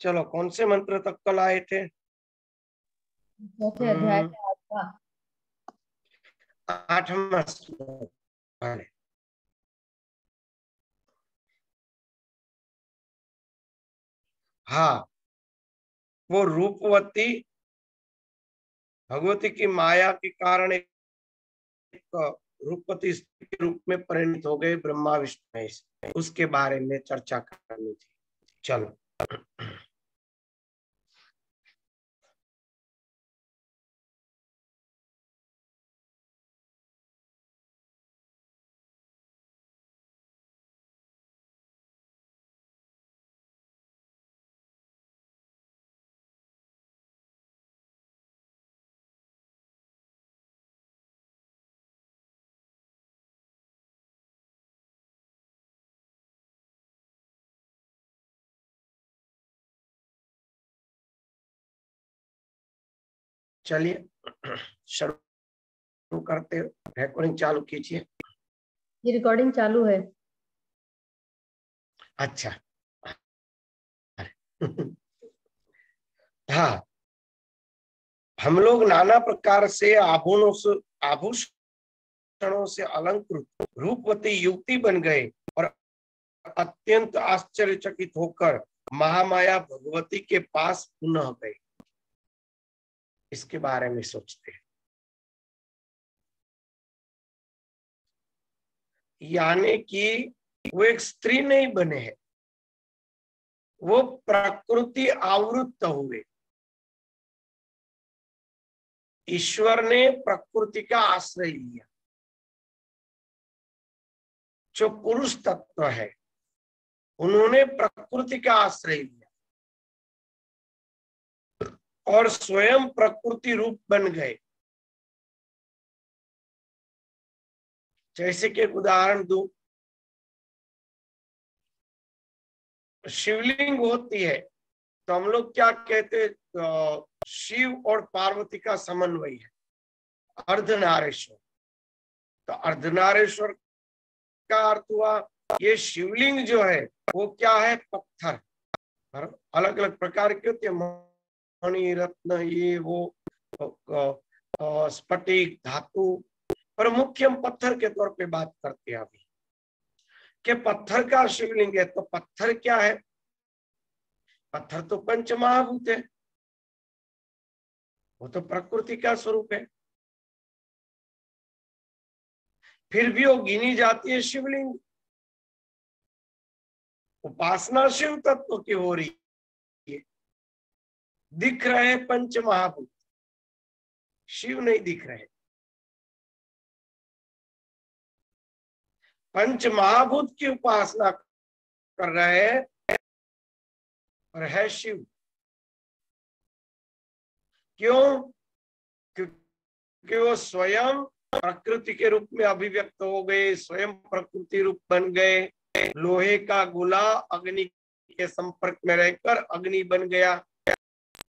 चलो कौन से मंत्र तक कल आए थे? चौथे अध्याय का आठवां। 8वां श्लोक। पहले हाँ, वो रूपवती भगवती की माया के कारण एक रूपवती स्त्री के रूप में परिणित हो गए ब्रह्मा विष्णु महेश। उसके बारे में चर्चा करनी थी। चलो चलिए शुरू करते। रिकॉर्डिंग चालू कीजिए। ये रिकॉर्डिंग चालू है। अच्छा हाँ, हम लोग नाना प्रकार से आभूषणों से अलंकृत रूपवती युवती बन गए और अत्यंत आश्चर्यचकित होकर महामाया भगवती के पास पुनः गए। इसके बारे में सोचते हैं। यानी कि वो एक स्त्री नहीं बने हैं, वो प्रकृति आवृत्त हुए। ईश्वर ने प्रकृति का आश्रय लिया। जो पुरुष तत्व है उन्होंने प्रकृति का आश्रय लिया और स्वयं प्रकृति रूप बन गए। जैसे कि एक उदाहरण दूं, शिवलिंग होती है तो हम लोग क्या कहते, शिव और पार्वती का समन्वय है, अर्धनारेश्वर। तो अर्धनारेश्वर का अर्थ हुआ ये शिवलिंग जो है वो क्या है, पत्थर। अलग अलग प्रकार के होते हैं, मणि रत्न ये वो, स्फटिक धातु, पर मुख्य हम पत्थर के तौर पे बात करते हैं अभी कि पत्थर का शिवलिंग है। तो पत्थर क्या है? पत्थर तो पंच महाभूत है, वो तो प्रकृति का स्वरूप है। फिर भी वो गिनी जाती है शिवलिंग। उपासना शिव तत्व की हो रही है। दिख रहे पंच महाभूत, शिव नहीं दिख रहे। पंच महाभूत की उपासना कर रहे हैं और है शिव। क्यों? क्योंकि वो स्वयं प्रकृति के रूप में अभिव्यक्त हो गए, स्वयं प्रकृति रूप बन गए। लोहे का गोला अग्नि के संपर्क में रहकर अग्नि बन गया।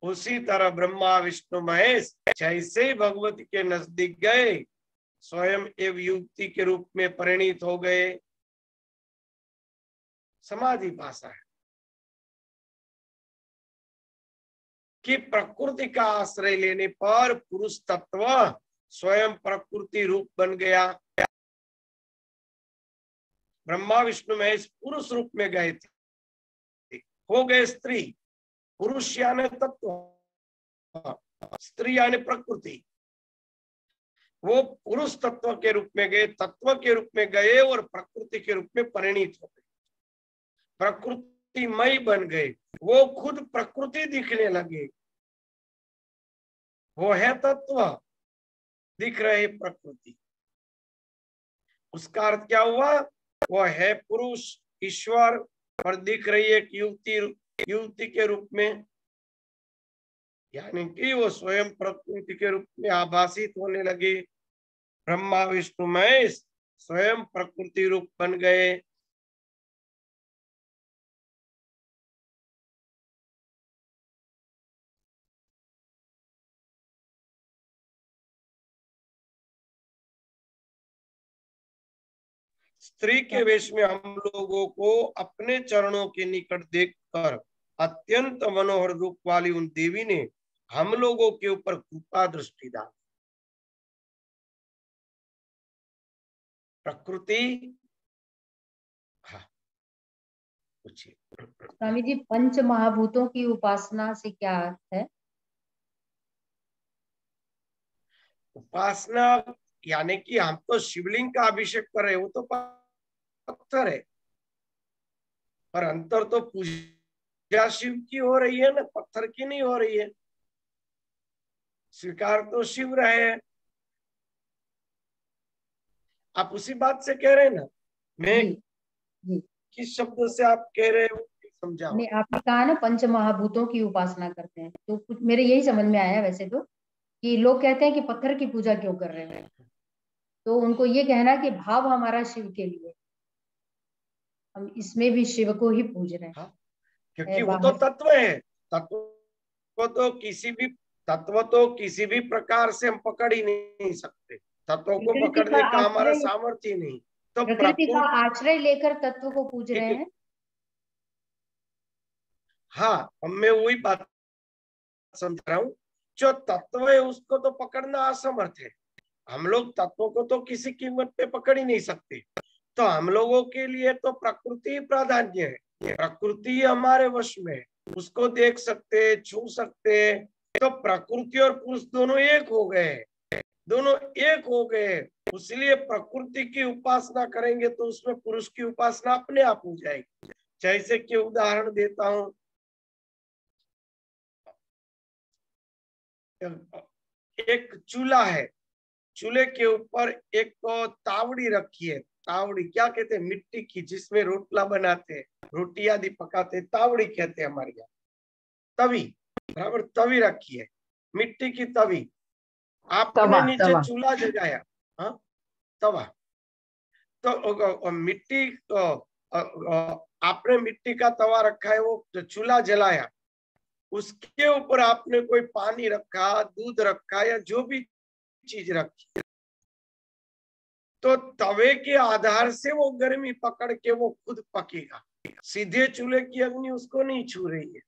उसी तरह ब्रह्मा विष्णु महेश जैसे ही भगवती के नजदीक गए स्वयं एवं युक्ति के रूप में परिणित हो गए। समाधि भाषा है कि प्रकृति का आश्रय लेने पर पुरुष तत्व स्वयं प्रकृति रूप बन गया। ब्रह्मा विष्णु महेश पुरुष रूप में गए थे, हो गए स्त्री। पुरुष यानी तत्व, स्त्री यानी प्रकृति। वो पुरुष तत्व के रूप में गए, तत्व के रूप में गए और प्रकृति के रूप में परिणित हो गए, प्रकृतिमय बन गए। वो खुद प्रकृति दिखने लगे। वो है तत्व, दिख रहे प्रकृति। उसका अर्थ क्या हुआ? वो है पुरुष ईश्वर और दिख रही है युवती, युवती के रूप में। यानी कि वो स्वयं प्रकृति के रूप में आभासित होने लगे। ब्रह्मा विष्णु महेश स्वयं प्रकृति रूप बन गए। स्त्री के वेश में हम लोगों को अपने चरणों के निकट देखकर अत्यंत मनोहर रूप वाली उन देवी ने हम लोगों के ऊपर कृपा दृष्टि डाली। प्रकृति, हाँ पूछिए। स्वामी जी, पंच महाभूतों की उपासना से क्या अर्थ है? उपासना यानी कि हम तो शिवलिंग का अभिषेक कर रहे हैं, वो तो पत्थर है, पर अंतर तो पूजा शिव की हो रही है ना, पत्थर की नहीं हो रही है। स्वीकार तो शिव रहे हैं। आप उसी बात से कह रहे हैं ना? मैं जी जी। किस शब्द से आप कह रहे हो समझाओ। ने आपने कहा ना पंच महाभूतों की उपासना करते हैं, तो कुछ मेरे यही समझ में आया वैसे तो, कि लोग कहते हैं कि पत्थर की पूजा क्यों कर रहे हैं, तो उनको ये कहना कि भाव हमारा शिव के लिए, हम इसमें भी शिव को ही पूज रहे हाँ, हैं क्योंकि वो तो बाहर। तत्व है। तत्व तो किसी भी प्रकार से हम पकड़ ही नहीं सकते। तत्वों को प्रकृति का पकड़ने का हमारा आश्रय, सामर्थ्य ही नहीं। तो प्रकृति का प्रकृति, आश्रय लेकर तत्व को पूज रहे हैं। हाँ अब मैं वही बात समझ रहा हूँ। जो तत्व है उसको तो पकड़ना असमर्थ है। हम लोग तत्वों को तो किसी कीमत पे पकड़ ही नहीं सकते। तो हम लोगों के लिए तो प्रकृति प्राधान्य है। प्रकृति हमारे वश में है, उसको देख सकते, छू सकते। तो प्रकृति और पुरुष दोनों एक हो गए, दोनों एक हो गए। इसलिए प्रकृति की उपासना करेंगे तो उसमें पुरुष की उपासना अपने आप हो जाएगी। जैसे कि उदाहरण देता हूं, एक चूल्हा है, चूल्हे के ऊपर एक तावड़ी रखी है। तावड़ी क्या कहते हैं? मिट्टी की, जिसमें रोटला बनाते हैं, रोटी आदि पकाते हैं, तावड़ी कहते हैं हमारे यहाँ। तवी, बराबर, तवी रखी है, मिट्टी की तवी। आपने तवा नीचे तवा चूल्हा जगाया, हाँ तवा। तो मिट्टी आपने मिट्टी का तवा रखा है, वो चूल्हा जलाया, उसके ऊपर आपने कोई पानी रखा, दूध रखा, या जो भी चीज रखी, तो तवे के आधार से वो गर्मी पकड़ के वो खुद पकेगा। सीधे चूल्हे की अग्नि उसको नहीं छू रही है,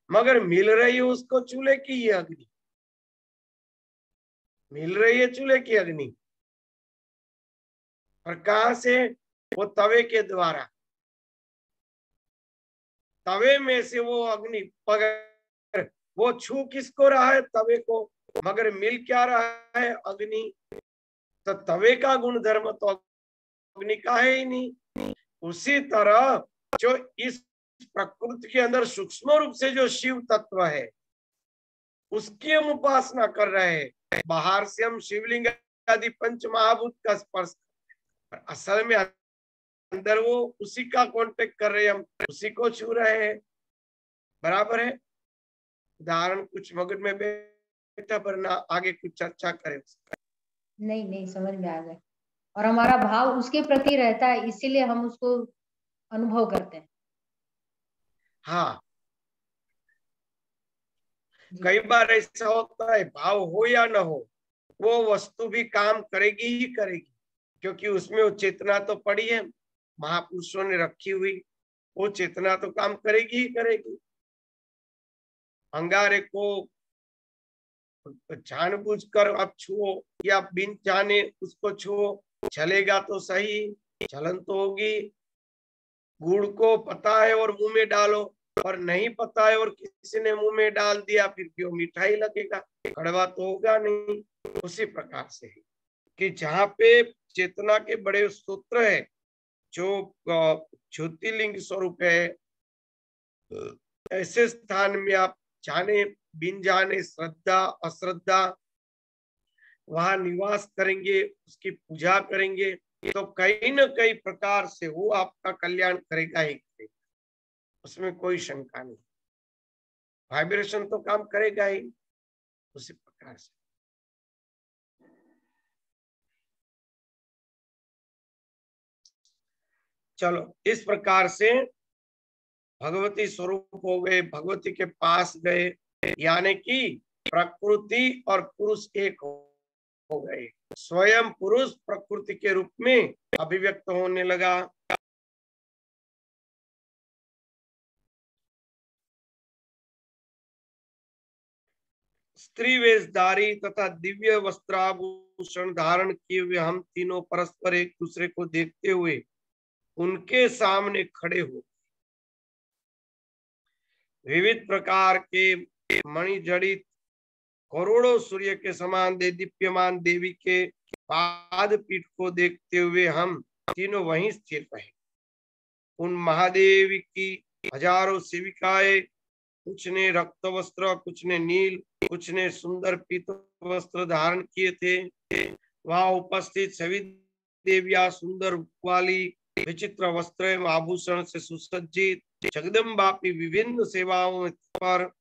मगर मिल रही है उसको चूल्हे की ये अग्नि, मिल रही है चूल्हे की अग्नि। और कहां से? वो तवे के द्वारा, तवे में से वो अग्नि पकड़, वो छू किसको रहा है? तवे को, मगर मिल क्या रहा है? अग्नि। तो तवे का गुणधर्म तो अग्नि का है ही नहीं। उसी तरह जो इस प्रकृति के अंदर सूक्ष्म रूप से जो शिव तत्व है, उसकी हम उपासना कर रहे हैं। बाहर से हम शिवलिंग आदि पंच महाभूत का स्पर्श, असल में अंदर वो उसी का कांटेक्ट कर रहे हैं, हम उसी को छू रहे हैं। बराबर है? उदाहरण कुछ मगज में बैठा, वरना आगे कुछ चर्चा करें। नहीं नहीं, समझ में आ गए। और हमारा भाव उसके प्रति रहता है, इसीलिए हम उसको अनुभव करते हैं। हाँ, जी कई बार ऐसा होता है, भाव हो या न हो, वो वस्तु भी काम करेगी ही करेगी, क्योंकि उसमें वो चेतना तो पड़ी है, महापुरुषों ने रखी हुई। वो चेतना तो काम करेगी ही करेगी। अंगारे को जानबूझकर आप छुओ या बिन जाने उसको छुओ, चलेगा तो सही, चलन तो होगी। गुड़ को पता है और मुंह में डालो, और नहीं पता है और किसी ने मुंह में डाल दिया, फिर क्यों मिठाई लगेगा? कड़वा तो होगा नहीं। उसी प्रकार से है कि जहाँ पे चेतना के बड़े सूत्र है, जो ज्योतिर्लिंग स्वरूप है, ऐसे स्थान में आप जाने बिन जाने, श्रद्धा अश्रद्धा, वहां निवास करेंगे, उसकी पूजा करेंगे, तो कहीं न कहीं प्रकार से वो आपका कल्याण करेगा ही करेगा। उसमें कोई शंका नहीं। वाइब्रेशन तो काम करेगा ही उसी प्रकार से। चलो, इस प्रकार से भगवती स्वरूप हो गए, भगवती के पास गए, यानी कि प्रकृति और पुरुष एक हो गए। स्वयं पुरुष प्रकृति के रूप में अभिव्यक्त होने लगा। स्त्री वेशधारी तथा दिव्य वस्त्राभूषण धारण किए हुए हम तीनों परस्पर एक दूसरे को देखते हुए उनके सामने खड़े हो। विविध प्रकार के मणिजड़ित करोड़ों सूर्य के समान दीप्यमान देवी के पाद पीठ को देखते हुए हम तीनों वहीं स्थिर रहे। उन महादेवी की हजारों सेविकाएं, कुछ ने रक्त वस्त्र, कुछ ने नील, कुछ ने सुंदर पीत वस्त्र धारण किए थे। वहां उपस्थित सभी देवियां सुंदर वाली विचित्र वस्त्र एवं आभूषण से सुसज्जित जगदम्बा की विभिन्न सेवाओं पर,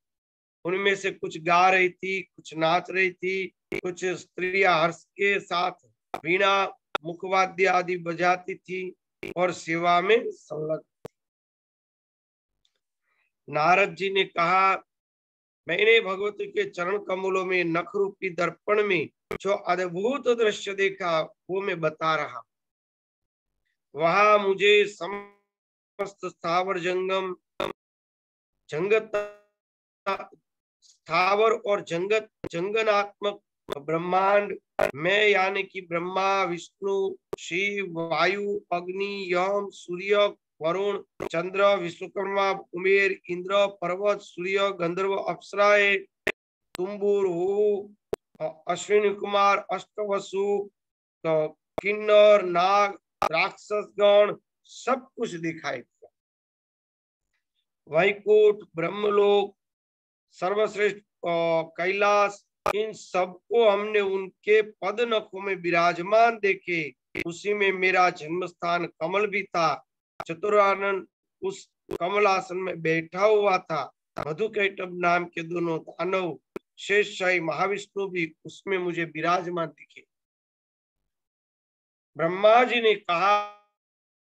उनमें से कुछ गा रही थी, कुछ नाच रही थी, कुछ स्त्रियां हर्ष के साथ वीणा मुखवाद्य आदि बजाती थी और सेवा में संलग्न। नारद जी ने कहा, मैंने भगवती के चरण कमलों में नख रूपी दर्पण में जो अद्भुत दृश्य देखा वो मैं बता रहा। वहां मुझे समस्त स्थावर जंगम जंगत स्थावर और जंगत जंगनात्मक ब्रह्मांड में, यानी कि ब्रह्मा, विष्णु, शिव, वायु, अग्नि, यम, सूर्य, वरुण, चंद्र, विश्वकर्मा, कुमेर, इंद्र, पर्वत, सूर्य, गंधर्व, अप्सराएं, तुम्बुर, अश्विनी कुमार, अष्टवसु, किन्नर, नाग, राक्षस गण, सब कुछ दिखाई दिया। वैकुंठ, ब्रह्मलोक, सर्वश्रेष्ठ कैलाश, इन सबको हमने उनके पद नखों में विराजमान देखे। उसी में मेरा जन्म स्थान कमल भी था। चतुरानन उस कमलासन में बैठा हुआ था। मधुकैटभ नाम के दोनों दानव शेषशाही महाविष्णु भी उसमें मुझे विराजमान दिखे। ब्रह्मा जी ने कहा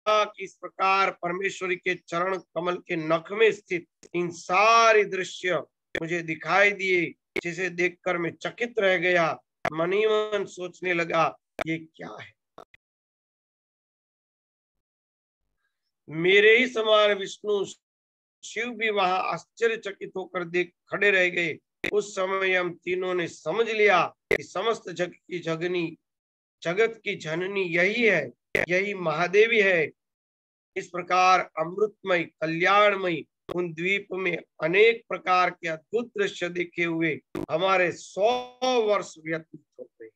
कि इस प्रकार परमेश्वरी के चरण कमल के नख में स्थित इन सारे दृश्य मुझे दिखाई दिए, जिसे देखकर मैं चकित रह गया। मन ही मन सोचने लगा, ये क्या है। मेरे ही समान विष्णु शिव भी वहां आश्चर्यचकित होकर देख खड़े रह गए। उस समय हम तीनों ने समझ लिया कि समस्त जगत की जननी यही है, यही महादेवी है। इस प्रकार अमृतमय कल्याणमय उन द्वीप में अनेक प्रकार के अद्भुत दृश्य देखे हुए हमारे 100 वर्ष व्यतीत हो गए।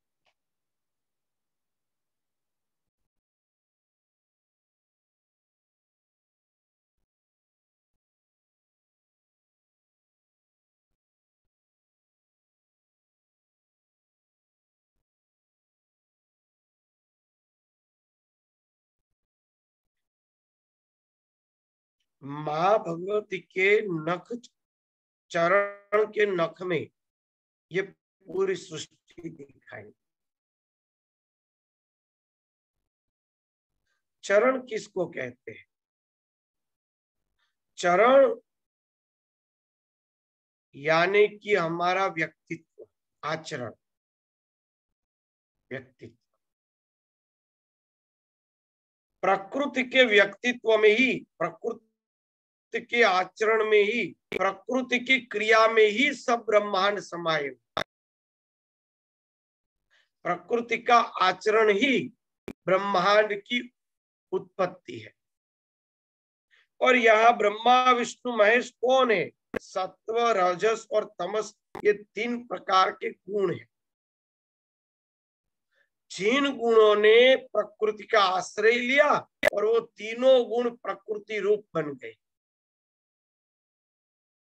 माँ भगवती के नख चरण के नख में ये पूरी सृष्टि दिखाई। चरण किसको कहते हैं? चरण यानी कि हमारा व्यक्तित्व, आचरण, व्यक्तित्व। प्रकृति के व्यक्तित्व में ही, प्रकृति के आचरण में ही, प्रकृति की क्रिया में ही सब ब्रह्मांड समाये। प्रकृति का आचरण ही ब्रह्मांड की उत्पत्ति है। और यहाँ ब्रह्मा विष्णु महेश कौन है? सत्व, रजस और तमस, ये 3 प्रकार के गुण हैं। जिन गुणों ने प्रकृति का आश्रय लिया और वो तीनों गुण प्रकृति रूप बन गए,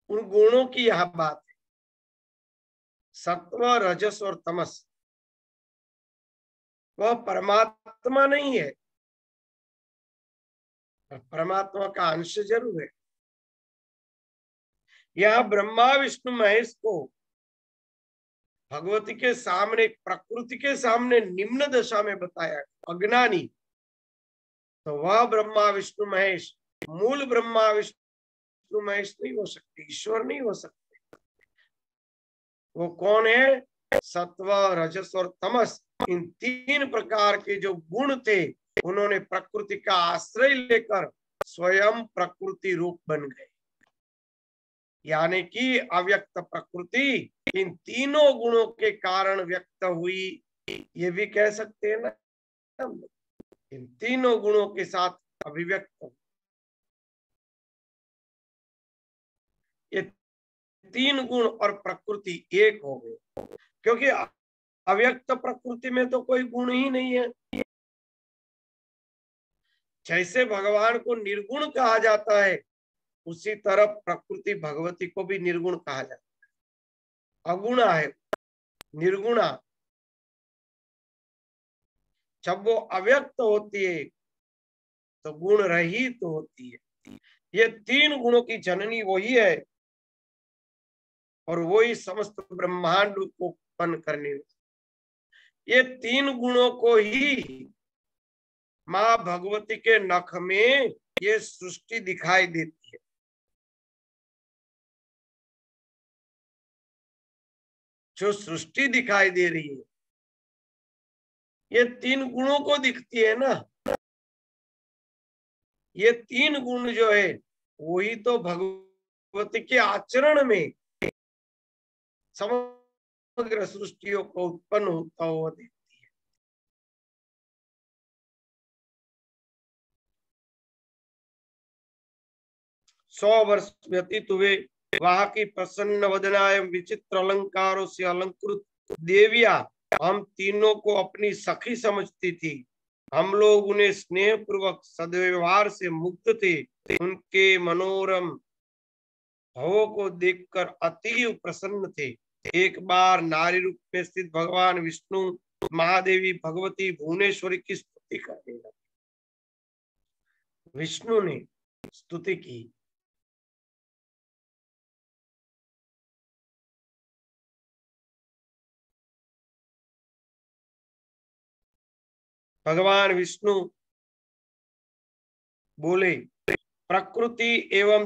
उन गुणों की यह बात है। सत्व, रजस और तमस, वह परमात्मा नहीं है, परमात्मा का अंश जरूर है। यह ब्रह्मा विष्णु महेश को भगवती के सामने, प्रकृति के सामने निम्न दशा में बताया, अज्ञानी। तो वह ब्रह्मा विष्णु महेश मूल ब्रह्मा विष्णु महेश नहीं हो सकते, ईश्वर नहीं हो सकते। वो कौन है? सत्व, रजस और तमस, इन 3 प्रकार के जो गुण थे, उन्होंने प्रकृति का आश्रय लेकर स्वयं प्रकृति रूप बन गए। यानी कि अव्यक्त प्रकृति इन तीनों गुणों के कारण व्यक्त हुई, ये भी कह सकते हैं ना। इन तीनों गुणों के साथ अभिव्यक्त, ये तीन गुण और प्रकृति एक हो गए, क्योंकि अव्यक्त प्रकृति में तो कोई गुण ही नहीं है। जैसे भगवान को निर्गुण कहा जाता है, उसी तरह प्रकृति भगवती को भी निर्गुण कहा जाता है, अगुणा है, निर्गुणा। जब वो अव्यक्त होती है तो गुण रहित तो होती है। ये तीन गुणों की जननी वही है और वही समस्त ब्रह्मांड को उत्पन्न करने, ये तीन गुणों को ही माँ भगवती के नख में ये सृष्टि दिखाई देती है। जो सृष्टि दिखाई दे रही है ये तीन गुणों को दिखती है ना। ये तीन गुण जो है वही तो भगवती के आचरण में समग्र सृष्टियों को उत्पन्न होता हुआ देखती है। 100 वर्ष व्यतीत हुए, वहां की प्रसन्न वदनाएं विचित्र अलंकारों से अलंकृत देविया हम तीनों को अपनी सखी समझती थी। हम लोग उन्हें स्नेह पूर्वक सद्व्यवहार से मुक्त थे। उनके मनोरम भावों को देखकर अति प्रसन्न थे। एक बार नारी रूप में स्थित भगवान विष्णु महादेवी भगवती भुवनेश्वरी की स्तुति करने लगे। विष्णु ने स्तुति की। भगवान विष्णु बोले, प्रकृति एवं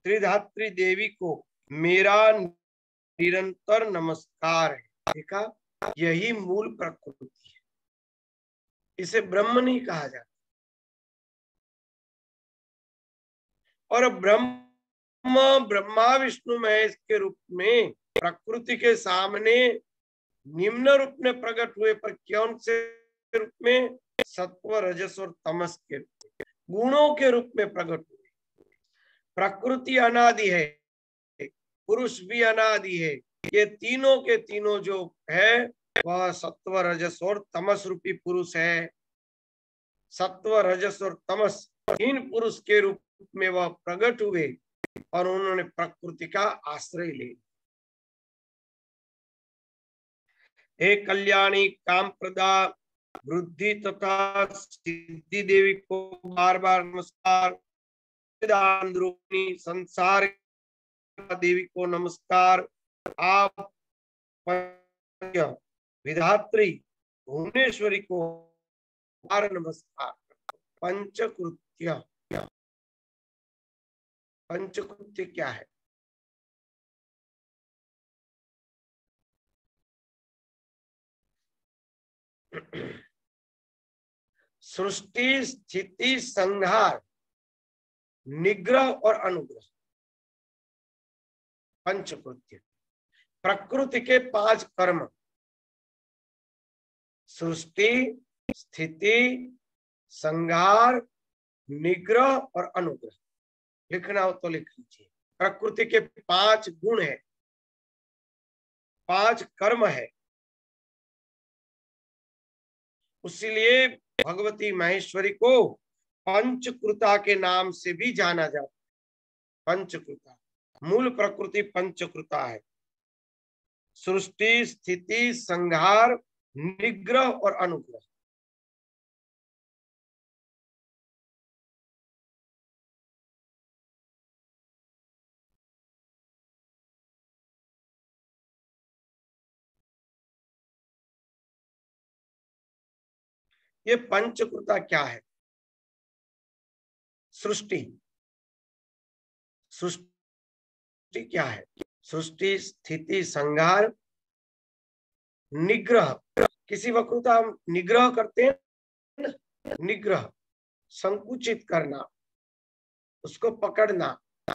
त्रिधात्री देवी को मेरा निरंतर नमस्कार है। देखा, यही मूल प्रकृति है, इसे ब्रह्म नहीं कहा जाता। और ब्रह्मा विष्णु महेश के रूप में प्रकृति के सामने निम्न रूप में प्रकट हुए, पर कौन से रूप में? सत्व, रजस और तमस के गुणों के रूप में प्रकट हुए। प्रकृति अनादि है, पुरुष भी अनादि है। ये तीनों के तीनों जो है वह सत्व, रजस और तमस रूपी पुरुष है। सत्व, रजस और तमस इन पुरुष के रूप में वह प्रकट हुए और उन्होंने प्रकृति का आश्रय ले। हे कल्याणी काम प्रदा वृद्धि तथा सिद्धि देवी को बार बार नमस्कार। संसार देवी को नमस्कार। आप विधात्री भुवनेश्वरी को बार नमस्कार। पंचकृत्य, पंचकृत्य क्या है? सृष्टि, स्थिति, संहार, निग्रह और अनुग्रह, पंचकृत्य। प्रकृति के 5 कर्म, सृष्टि, स्थिति, संहार, निग्रह और अनुग्रह। लिखना हो तो लिख लीजिए। प्रकृति के 5 गुण है, 5 कर्म है। इसलिए भगवती महेश्वरी को पंचकृता के नाम से भी जाना जाता है। पंचकृता, मूल प्रकृति पंचकृता है। सृष्टि, स्थिति, संहार, निग्रह और अनुग्रह। ये पंचकृता क्या है? सृष्टि, सृष्टि क्या है? सृष्टि, स्थिति, संहार, निग्रह। किसी वस्तु का हम निग्रह करते हैं ना, निग्रह संकुचित करना, उसको पकड़ना,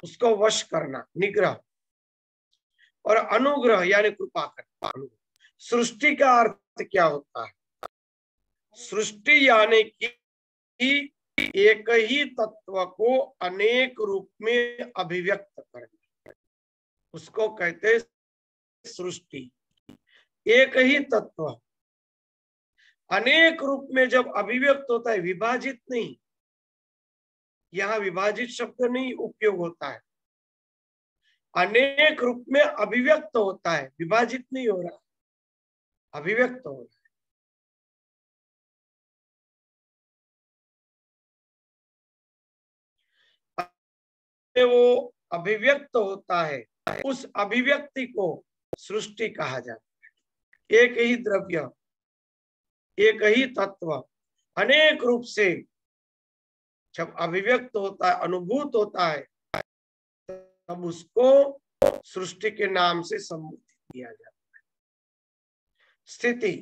उसको वश करना, निग्रह। और अनुग्रह यानी कृपा करना। सृष्टि का अर्थ क्या होता है? सृष्टि यानी कि एक ही तत्व को अनेक रूप में अभिव्यक्त करना, उसको कहते हैं सृष्टि। एक ही तत्व अनेक रूप में जब अभिव्यक्त होता है, विभाजित नहीं, यहाँ विभाजित शब्द नहीं उपयोग होता है, अनेक रूप में अभिव्यक्त होता है, विभाजित नहीं हो रहा, अभिव्यक्त हो रहा है। वो अभिव्यक्त होता है, उस अभिव्यक्ति को सृष्टि कहा जाता है। एक ही द्रव्य, एक ही तत्व अनेक रूप से जब अभिव्यक्त होता है, अनुभूत होता है, तब उसको सृष्टि के नाम से संबोधित किया जाता है। स्थिति,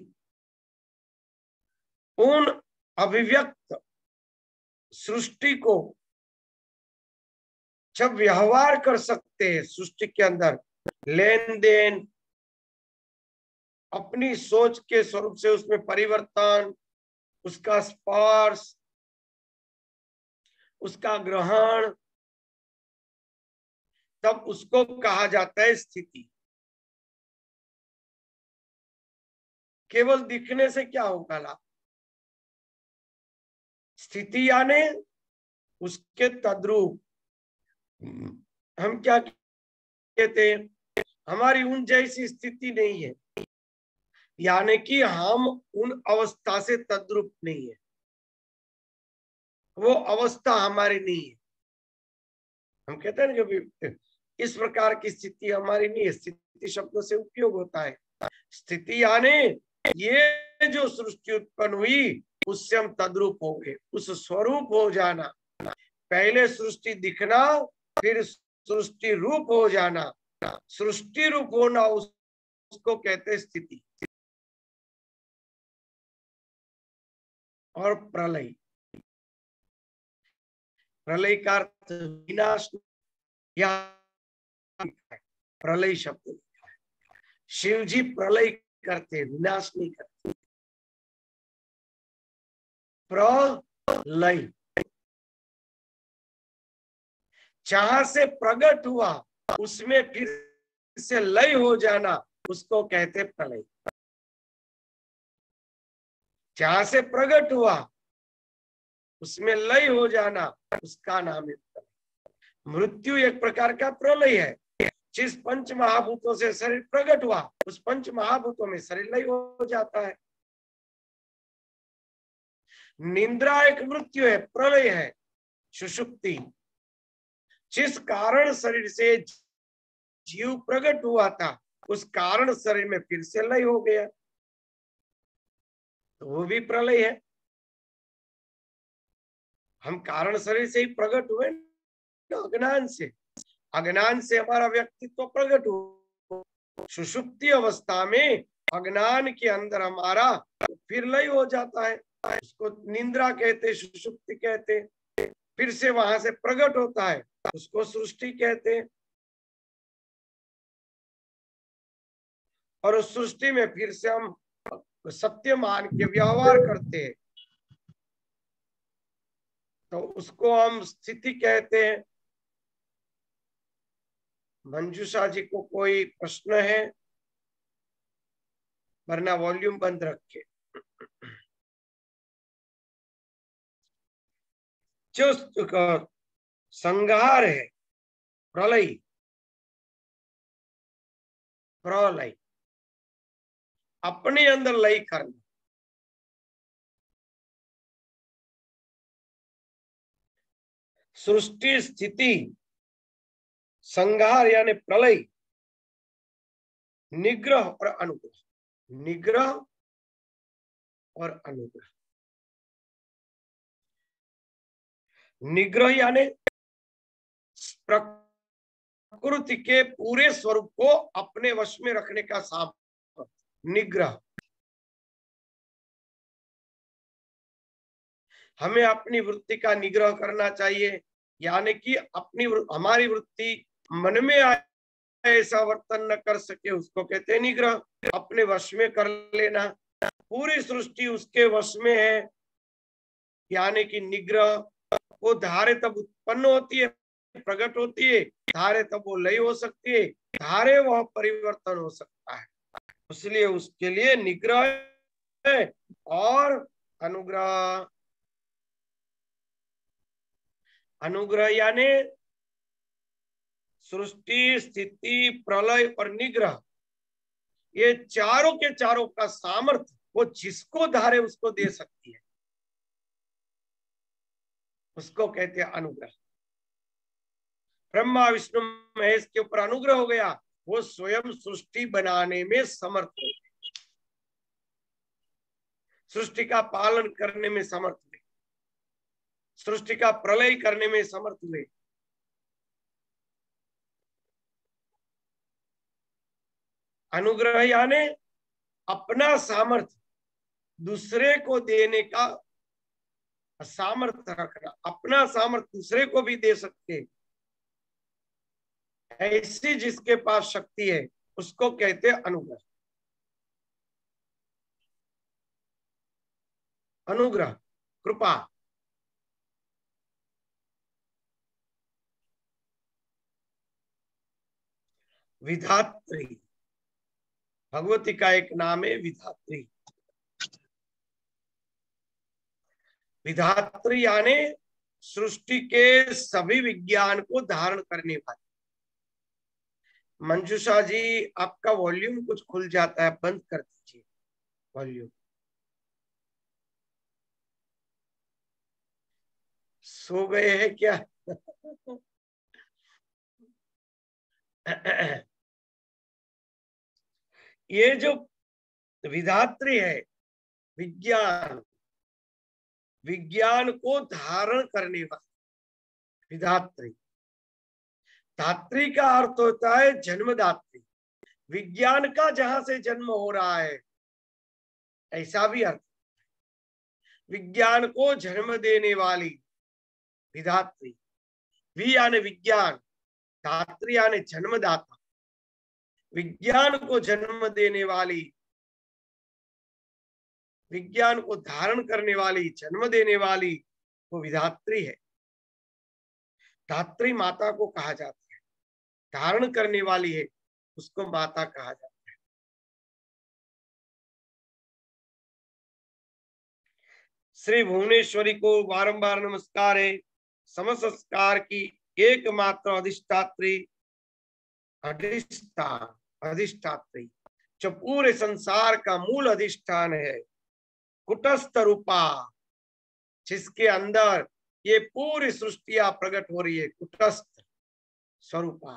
उन अभिव्यक्त सृष्टि को जब व्यवहार कर सकते हैं, सृष्टि के अंदर लेन देन, अपनी सोच के स्वरूप से उसमें परिवर्तन, उसका स्पर्श, उसका ग्रहण, तब उसको कहा जाता है स्थिति। केवल दिखने से क्या होगा लाभ? स्थिति यानी उसके तद्रूप। हम क्या कहते हैं? हमारी उन जैसी स्थिति नहीं है, यानी कि हम उन अवस्था से तद्रूप नहीं है, वो अवस्था हमारी नहीं है। हम कहते हैं ना कि इस प्रकार की स्थिति हमारी नहीं है। स्थिति शब्द से उपयोग होता है। स्थिति यानी ये जो सृष्टि उत्पन्न हुई उससे हम तद्रूप हो गए, उस स्वरूप हो जाना। पहले सृष्टि दिखना, फिर सृष्टि रूप हो जाना। सृष्टि रूप होना उसको कहते हैं स्थिति। और प्रलय, प्रलय का अर्थ विनाश, या प्रलय शब्द लिखा है। शिव जी प्रलय करते, विनाश नहीं करते। प्रलय जहां से प्रकट हुआ उसमें फिर से लय हो जाना, उसको कहते प्रलय। जहां से प्रकट हुआ उसमें लय हो जाना, उसका नाम है प्रलय। मृत्यु एक प्रकार का प्रलय है। जिस पंच महाभूतों से शरीर प्रकट हुआ, उस पंच महाभूतों में शरीर लय हो जाता है। निद्रा एक मृत्यु है, प्रलय है, सुषुप्ति। जिस कारण शरीर से जीव प्रकट हुआ था, उस कारण शरीर में फिर से लय हो गया, तो वो भी प्रलय है। हम कारण शरीर से ही प्रकट हुए ना, अज्ञान से। अज्ञान से हमारा व्यक्तित्व प्रकट हुआ। सुषुप्ति अवस्था में अज्ञान के अंदर हमारा फिर लय हो जाता है, उसको निद्रा कहते, सुषुप्ति कहते। फिर से वहां से प्रकट होता है, उसको सृष्टि कहते हैं। और उस सृष्टि में फिर से हम सत्य मान के व्यवहार करते हैं, तो उसको हम स्थिति कहते हैं। मंजूषा जी को कोई प्रश्न है? वरना वॉल्यूम बंद रखे। जो संहार है, प्रलय, प्रलय अपने अंदर लय करना। सृष्टि, स्थिति, संहार यानी प्रलय, निग्रह और अनुग्रह। निग्रह और अनुग्रह। निग्रह यानी प्रकृति के पूरे स्वरूप को अपने वश में रखने का सामर्थ्य, निग्रह। हमें अपनी वृत्ति का निग्रह करना चाहिए, यानी कि हमारी वृत्ति मन में आए ऐसा वर्तन न कर सके उसको कहते हैं निग्रह। अपने वश में कर लेना, पूरी सृष्टि उसके वश में है, यानी कि निग्रह। वो धारे तब उत्पन्न होती है, प्रकट होती है, धारे तब वो लय हो सकती है, धारे वह परिवर्तन हो सकता है। इसलिए उसके लिए निग्रह है और अनुग्रह। अनुग्रह यानी सृष्टि, स्थिति, प्रलय और निग्रह, ये चारों के चारों का सामर्थ्य वो जिसको धारे उसको दे सकती है, उसको कहते हैं अनुग्रह। ब्रह्मा विष्णु महेश के ऊपर अनुग्रह हो गया, वो स्वयं सृष्टि बनाने में समर्थ हो गए, सृष्टि का पालन करने में समर्थ हुए, सृष्टि का प्रलय करने में समर्थ हुए। अनुग्रह यानी अपना सामर्थ्य दूसरे को देने का सामर्थ्य रखना, अपना सामर्थ्य दूसरे को भी दे सकते, ऐसी जिसके पास शक्ति है उसको कहते हैं अनुग्रह। अनुग्रह, कृपा। विधात्री, भगवती का एक नाम है विधात्री। विधात्री यानी सृष्टि के सभी विज्ञान को धारण करने वाली। मंजूषा जी, आपका वॉल्यूम कुछ खुल जाता है, बंद कर दीजिए वॉल्यूम। सो गए हैं क्या? ये जो विधात्री है, विज्ञान, विज्ञान को धारण करने वाली विधात्री। धात्री का अर्थ होता है जन्मदात्री, विज्ञान का जहां से जन्म हो रहा है, ऐसा भी अर्थ। विज्ञान को जन्म देने वाली विधात्री। वि यानी विज्ञान, धात्री यानी जन्मदाता। विज्ञान को जन्म देने वाली, विज्ञान को धारण करने वाली, जन्म देने वाली वो विधात्री है। धात्री माता को कहा जाता है, धारण करने वाली है उसको माता कहा जाता है। श्री भुवनेश्वरी को बारंबार नमस्कार है। समसंस्कार की एकमात्र अधिष्ठात्री, अधिष्ठात्री जो पूरे संसार का मूल अधिष्ठान है, कुटस्थ रूपा, जिसके अंदर ये पूरी सृष्टियां प्रकट हो रही है, कुटस्थ स्वरूपा।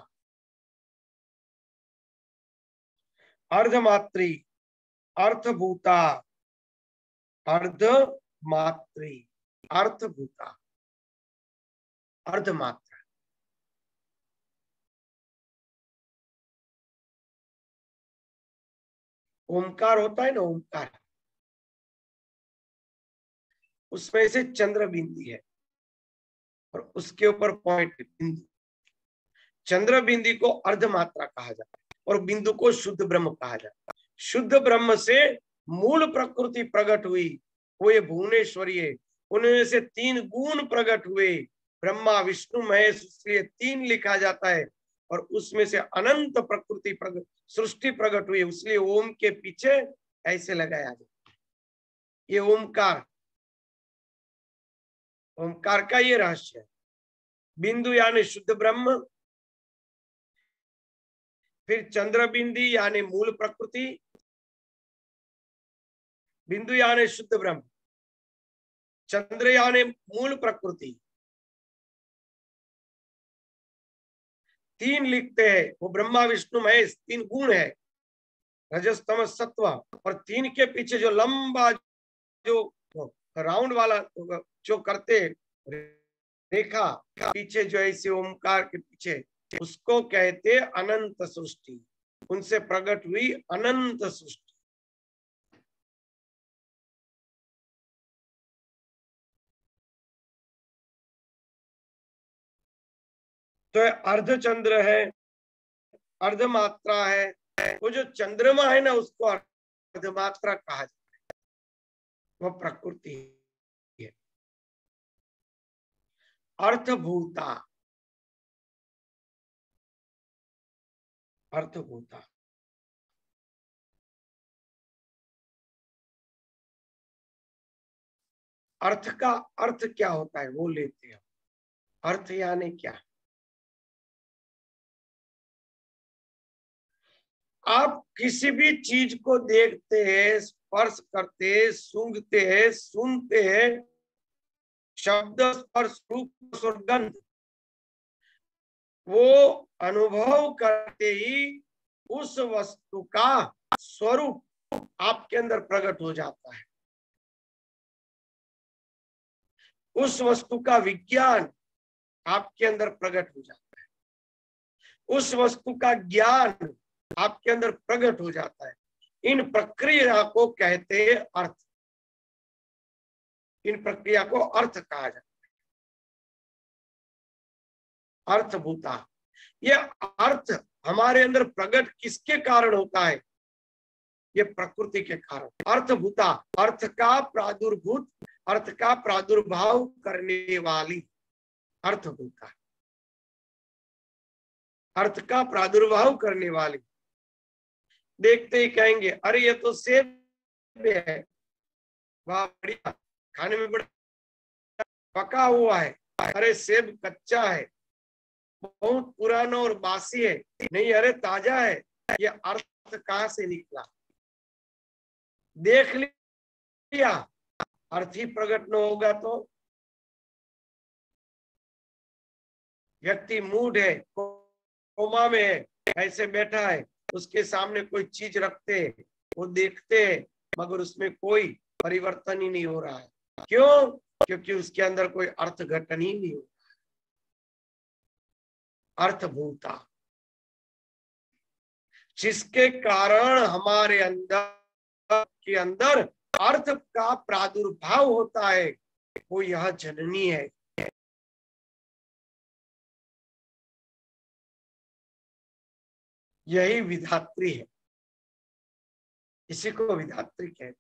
अर्धमात्री, अर्थभूता, अर्धमात्री, अर्थभूता, अर्धमात्रा। ओमकार होता है ना, ओमकार, उसमें से चंद्र बिंदी है और उसके ऊपर पॉइंट बिंदु। चंद्र बिंदी को अर्धमात्रा कहा जाता है और बिंदु को शुद्ध ब्रह्म कहा जाता है। शुद्ध ब्रह्म से मूल प्रकृति प्रकट हुई, वो ये भुवनेश्वरी है। उनमें से 3 गुण प्रकट हुए, ब्रह्मा विष्णु महेश, इसलिए 3 लिखा जाता है। और उसमें से अनंत प्रकृति प्रकट, सृष्टि प्रकट हुई, इसलिए ओम के पीछे ऐसे लगाया जाता है। ये ओमकार, ओमकार का ये रहस्य है। बिंदु यानी शुद्ध ब्रह्म, फिर चंद्र बिंदी यानी मूल प्रकृति, बिंदु यानी शुद्ध ब्रह्म, चंद्र यानी मूल प्रकृति। 3 लिखते हैं, वो ब्रह्मा विष्णु महेश 3 गुण है, रजस तमस सत्व। और 3 के पीछे जो लंबा, जो राउंड वाला जो करते रेखा पीछे, जो ऐसे ओमकार के पीछे, उसको कहते अनंत सृष्टि। उनसे प्रकट हुई अनंत सृष्टि। तो अर्धचंद्र है, अर्धमात्रा है। वो जो चंद्रमा है ना, उसको अर्धमात्रा कहा जाता है, वो प्रकृति है। अर्थभूता, अर्थभूता अर्थ का अर्थ क्या होता है वो लेते हैं। अर्थ यानी क्या? आप किसी भी चीज को देखते हैं, स्पर्श करते हैं, सूंघते हैं, सुनते हैं, शब्द, स्पर्श, रूप और गंध, वो अनुभव करते ही उस वस्तु का स्वरूप आपके अंदर प्रकट हो जाता है। उस वस्तु का विज्ञान आपके अंदर प्रकट हो जाता है। उस वस्तु का ज्ञान आपके अंदर प्रकट हो जाता है। इन प्रक्रिया को कहते हैं अर्थ। इन प्रक्रिया को अर्थ कहा जाता है, अर्थभूता। ये अर्थ हमारे अंदर प्रकट किसके कारण होता है? ये प्रकृति के कारण। अर्थभूता, अर्थ का प्रादुर्भूत, अर्थ का प्रादुर्भाव करने वाली अर्थभूता, अर्थ का प्रादुर्भाव करने वाली। देखते ही कहेंगे अरे ये तो सेब है, वाह बढ़िया, खाने में बड़ा पका हुआ है। अरे सेब कच्चा है, बहुत पुराना और बासी है। नहीं, अरे ताजा है। ये अर्थ कहाँ से निकला? देख लिया, अर्थ ही प्रकट न होगा तो व्यक्ति मूड है, कोमा में है, ऐसे बैठा है, उसके सामने कोई चीज रखते हैं, वो देखते हैं, मगर उसमें कोई परिवर्तन ही नहीं हो रहा है। क्यों? क्योंकि उसके अंदर कोई अर्थ घटन ही नहीं हो रहा। अर्थभूता, जिसके कारण हमारे अंदर के अंदर अर्थ का प्रादुर्भाव होता है, वो यह जननी है। यही विधात्री है, इसी को विधात्री कहते हैं।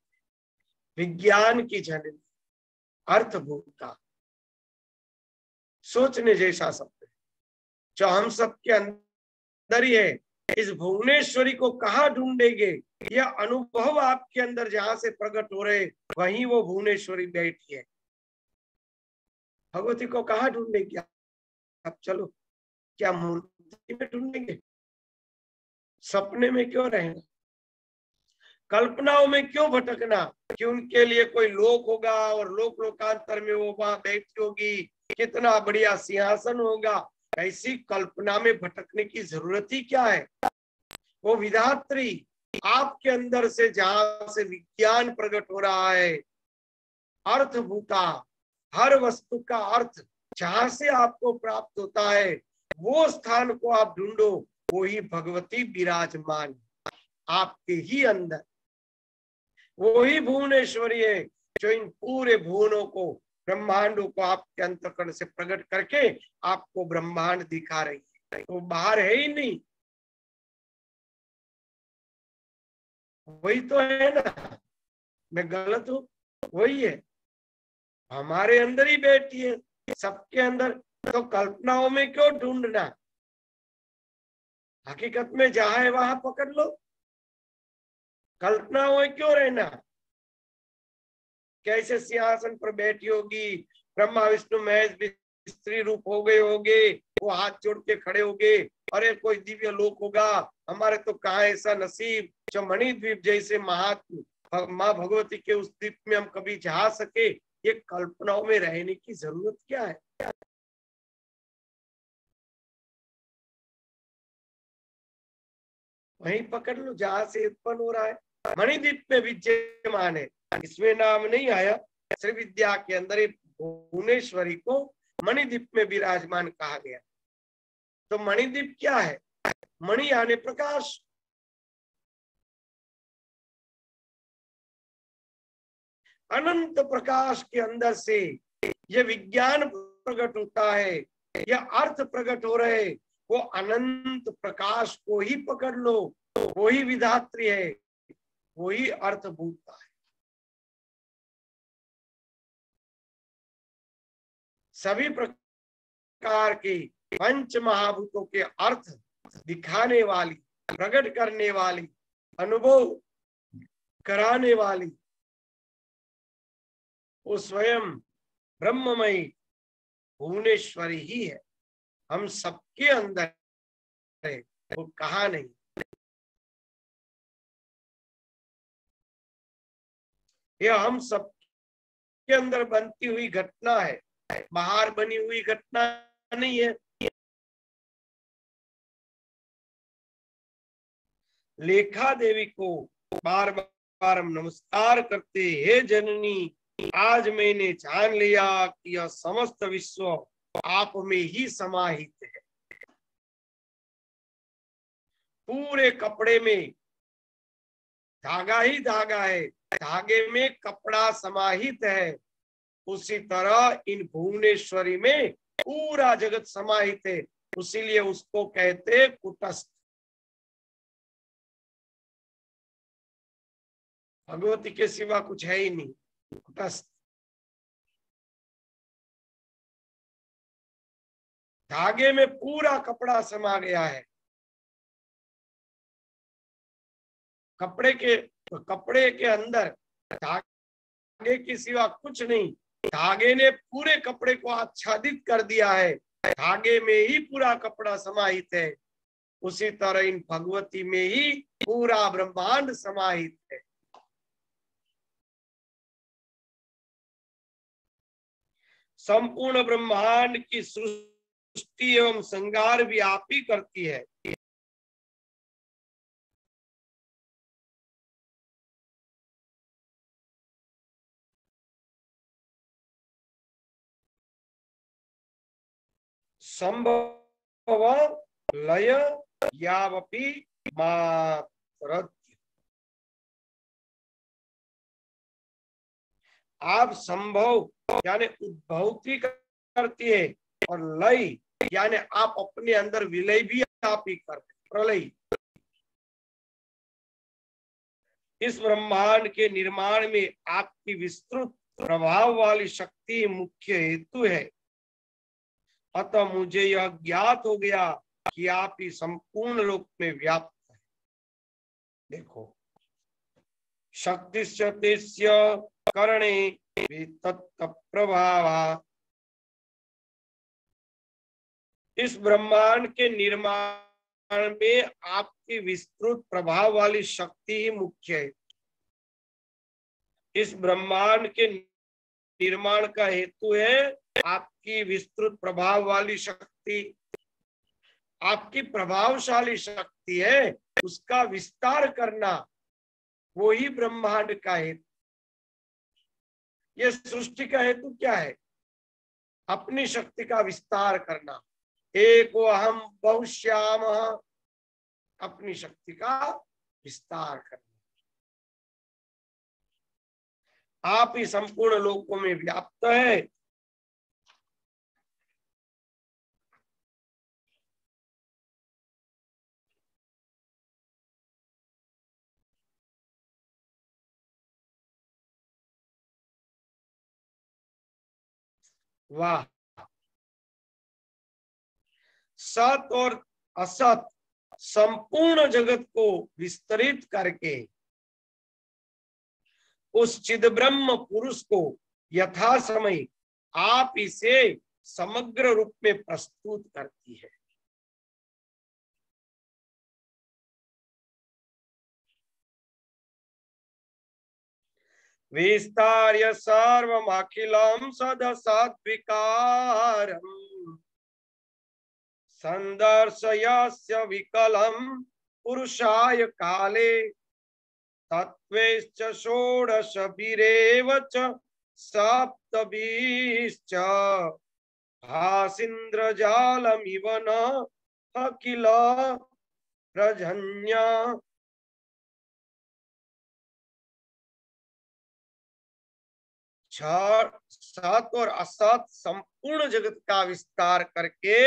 विज्ञान की जननी, अर्थभूता। सोचने जैसा शब्द है, जो हम सबके अंदर ही है। इस भुवनेश्वरी को कहाँ ढूंढेंगे? यह अनुभव आपके अंदर जहां से प्रकट हो रहे, वहीं वो भुवनेश्वरी बैठी है। भगवती को कहाँ ढूंढेंगे आप? चलो, क्या मूर्ति में ढूंढेंगे? सपने में क्यों रहना? कल्पनाओं में क्यों भटकना कि उनके लिए कोई लोक होगा और लोक लोकांतर में वो वहां बैठी होगी, कितना बढ़िया सिंहासन होगा। ऐसी कल्पना में भटकने की जरूरत ही क्या है? वो विधात्री आपके अंदर से, जहां से विज्ञान प्रकट हो रहा है, अर्थभूता, हर वस्तु का अर्थ जहां से आपको प्राप्त होता है, वो स्थान को आप ढूंढो, वो ही भगवती विराजमान आपके ही अंदर। वो ही भुवनेश्वरी है जो इन पूरे भुवनों को, ब्रह्मांडों को आपके अंतःकरण से प्रकट करके आपको ब्रह्मांड दिखा रही है। तो बाहर है ही नहीं, वही तो है ना। मैं गलत हूं? वही है, हमारे अंदर ही बैठी है, सबके अंदर। तो कल्पनाओं में क्यों ढूंढना? हकीकत में जहां है वहां पकड़ लो। कल्पनाओं में क्यों रहना? कैसे सिंहासन पर बैठी होगी, ब्रह्मा विष्णु महेश भी स्त्री रूप हो गए होंगे, वो हाथ जोड़ के खड़े हो गए, अरे कोई दिव्य लोक होगा। हमारे तो कहाँ ऐसा नसीब जो मणिद्वीप जैसे महात्म माँ भगवती के उस द्वीप में हम कभी जा सके। ये कल्पनाओं में रहने की जरूरत क्या है? वहीं पकड़ लो जहां से उत्पन्न हो रहा है। मणिद्वीप में विद्यमान है, इसमें नाम नहीं आया। श्री विद्या के अंदर भुवनेश्वरी को मणिद्वीप में विराजमान कहा गया। तो मणिद्वीप क्या है? मणि यानी प्रकाश। अनंत प्रकाश के अंदर से ये विज्ञान प्रकट होता है। या अर्थ प्रकट हो रहे, वो अनंत प्रकाश को ही पकड़ लो, वही विधात्री है, वही अर्थभूता है। सभी प्रकार के पंच महाभूतों के अर्थ दिखाने वाली, प्रकट करने वाली, अनुभव कराने वाली वो स्वयं ब्रह्ममयी भुवनेश्वरी ही है, हम सबके अंदर है, वो कहा नहीं। यह हम सबके अंदर बनती हुई घटना है, बाहर बनी हुई घटना नहीं है। लेखा देवी को बार बार हम नमस्कार करते, हे जननी, आज मैंने जान लिया कि यह समस्त विश्व आप में ही समाहित है। पूरे कपड़े में धागा ही धागा है, धागे में कपड़ा समाहित है, उसी तरह इन भुवनेश्वरी में पूरा जगत समाहित है, उसीलिए उसको कहते कुटस्थ। भगवती के सिवा कुछ है ही नहीं, कुटस्थ। धागे में पूरा कपड़ा समा गया है, कपड़े के अंदर धागे के सिवा कुछ नहीं, धागे ने पूरे कपड़े को आच्छादित कर दिया है, धागे में ही पूरा कपड़ा समाहित है, उसी तरह इन भगवती में ही पूरा ब्रह्मांड समाहित है। संपूर्ण ब्रह्मांड की सृष्टि एवं संहार भी आप ही करती है। संभव लय यावपि मात्र, आप संभव यानी उद्भवती करती है, और लय यानी आप अपने अंदर विलय भी आप ही करते, प्रलय। इस ब्रह्मांड के निर्माण में आपकी विस्तृत प्रभाव वाली शक्ति मुख्य हेतु है, अतः मुझे यह ज्ञात हो गया कि आप ही संपूर्ण लोक में व्याप्त है। देखो, शक्तिश्च तेस्य करणे तत्त प्रभाव, इस ब्रह्मांड के निर्माण में आपकी विस्तृत प्रभाव वाली शक्ति ही मुख्य है। इस ब्रह्मांड के निर्माण का हेतु है आपकी विस्तृत प्रभाव वाली शक्ति, आपकी प्रभावशाली शक्ति है, उसका विस्तार करना वो ही ब्रह्मांड का हेतु। ये सृष्टि का हेतु क्या है? अपनी शक्ति का विस्तार करना। एको अहम बहुश्याम, अपनी शक्ति का विस्तार करना। आप ही संपूर्ण लोकों में व्याप्त है। वाह! सत और असत संपूर्ण जगत को विस्तरित करके उस चिद ब्रह्म पुरुष को यथा समय आप इसे समग्र रूप में प्रस्तुत करती है। विस्तार्य सर्वमखिलं सदसद्विकारम् संदर्शयस्य विकलं पुरुषाय काले तत्त्वैश्च षोडशभिरेव च सप्तभिश्च भासीन्द्रजालमिव न अखिल प्रजन्य। सत और असत संपूर्ण जगत का विस्तार करके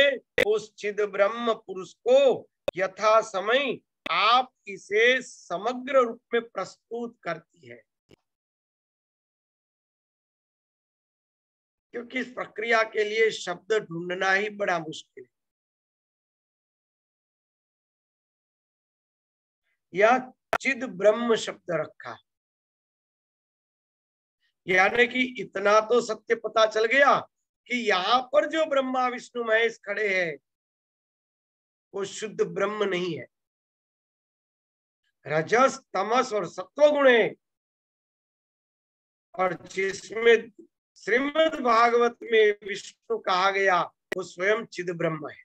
उस चिद ब्रह्म पुरुष को यथा समय आप इसे समग्र रूप में प्रस्तुत करती है। क्योंकि इस प्रक्रिया के लिए शब्द ढूंढना ही बड़ा मुश्किल है। यह चिद ब्रह्म शब्द रखा, यानी कि इतना तो सत्य पता चल गया कि यहाँ पर जो ब्रह्मा विष्णु महेश खड़े हैं वो शुद्ध ब्रह्म नहीं है, रजस तमस और सत्व गुण है, और जिसमें श्रीमद् भागवत में विष्णु कहा गया वो स्वयं चिद ब्रह्म है।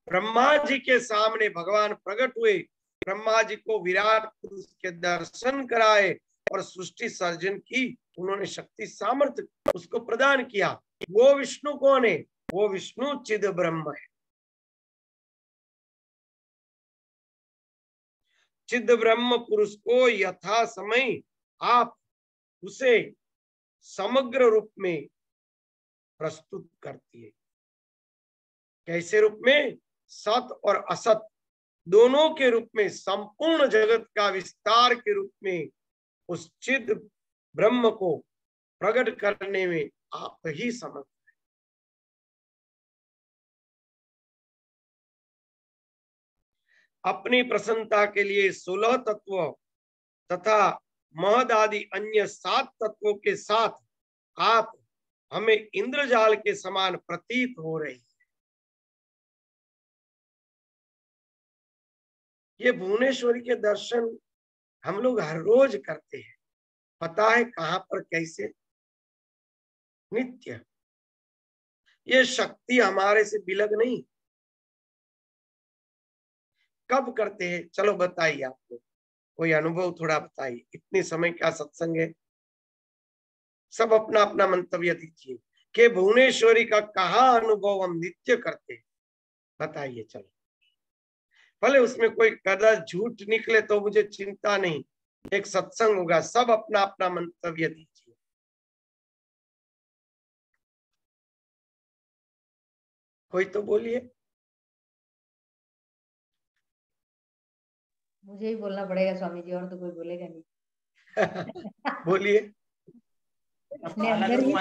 ब्रह्मा जी के सामने भगवान प्रकट हुए, ब्रह्मा जी को विराट पुरुष के दर्शन कराए और सृष्टि सर्जन की उन्होंने शक्ति सामर्थ्य उसको प्रदान किया। वो विष्णु कौन है? वो विष्णु चिद ब्रह्म है। चिद ब्रह्म पुरुष को यथा समय आप उसे समग्र रूप में प्रस्तुत करती है। कैसे रूप में? सत और असत दोनों के रूप में, संपूर्ण जगत का विस्तार के रूप में उस चिद ब्रह्म को प्रकट करने में आप ही समर्थ हैं। अपनी प्रसन्नता के लिए 16 तत्व तथा महद आदि अन्य 7 तत्वों के साथ आप हमें इंद्रजाल के समान प्रतीत हो रही है। ये भुवनेश्वरी के दर्शन हम लोग हर रोज करते हैं, पता है कहां पर कैसे? नित्य। ये शक्ति हमारे से बिलग नहीं। कब करते हैं? चलो बताइए, आपको कोई अनुभव थोड़ा बताइए। इतने समय का सत्संग है, सब अपना अपना मंतव्य दीजिए कि भुवनेश्वरी का कहाँ अनुभव हम नित्य करते हैं, बताइए। चलो, भले उसमें कोई कदाच झूठ निकले तो मुझे चिंता नहीं, एक सत्संग होगा, सब अपना अपना मंतव्य दीजिए। कोई तो बोलिए। मुझे ही बोलना पड़ेगा स्वामी जी, और तो कोई बोलेगा नहीं। बोलिए। अपने अंदर ही।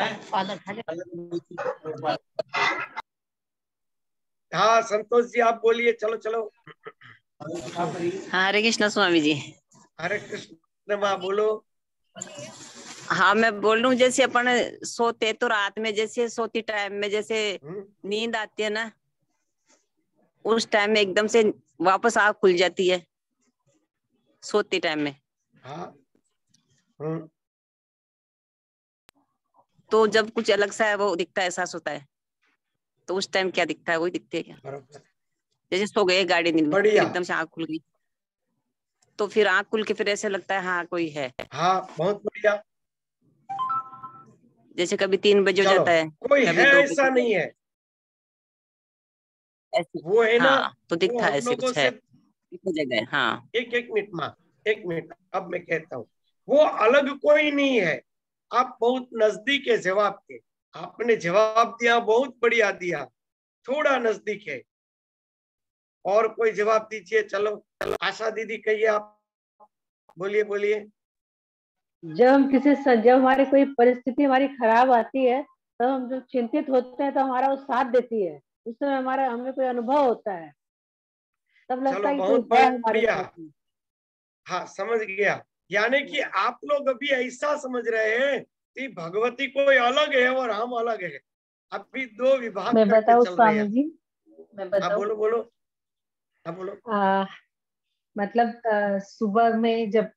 हाँ संतोष जी, आप बोलिए। चलो चलो। हरे कृष्ण स्वामी जी। हरे कृष्ण। माँ बोलो। हाँ, मैं बोल रही हूँ, जैसे अपन सोते तो रात में, जैसे सोती टाइम में जैसे नींद आती है ना, उस टाइम में एकदम से वापस आँख खुल जाती है सोते टाइम में। हाँ। तो जब कुछ अलग सा है वो दिखता है, एहसास होता है, तो उस टाइम क्या दिखता है? वही दिखती है क्या? बराबर। जैसे सो गए गाड़ी नींद में, फिर बढ़िया। एकदम से आँख खुल गई, तो फिर आँख खुल के फिर ऐसे लगता है हाँ कोई है। हाँ, बहुत बढ़िया। जैसे कभी 3 बजे हो चलो, जाता है, कोई कभी है 2 ऐसा बजे, नहीं है, ऐसे। वो है ना। हाँ, तो वो दिखता है हम ऐसे लोगों कुछ से है, इतनी जगह है। हाँ, एक मिनट माँ, एक मिनट, अब मैं कहता हूँ, वो अलग कोई नहीं है। आप बहुत नजदीक है जवाब के। आपने जवाब दिया, बहुत बढ़िया दिया, थोड़ा नजदीक है। और कोई जवाब दीजिए। चलो, आशा दीदी कहिए, आप बोलिए बोलिए। जब हमारी कोई परिस्थिति हमारी खराब आती है, तब हम जब चिंतित होते हैं तो हमारा वो साथ देती है, उस समय हमारा हमें कोई अनुभव होता है, तब लगता चलो, है कि बहुत कोई है हमारे बढ़िया। साथ में। हाँ, समझ गया। यानी कि आप लोग अभी ऐसा समझ रहे हैं कि भगवती कोई अलग है और हम अलग है। अभी 2 विभाग मैं करके बताऊं चल रहे स्वामी हैं। जी, मैं हाँ बताऊं। बोलो बोलो। हाँ बोलो। मतलब सुबह में जब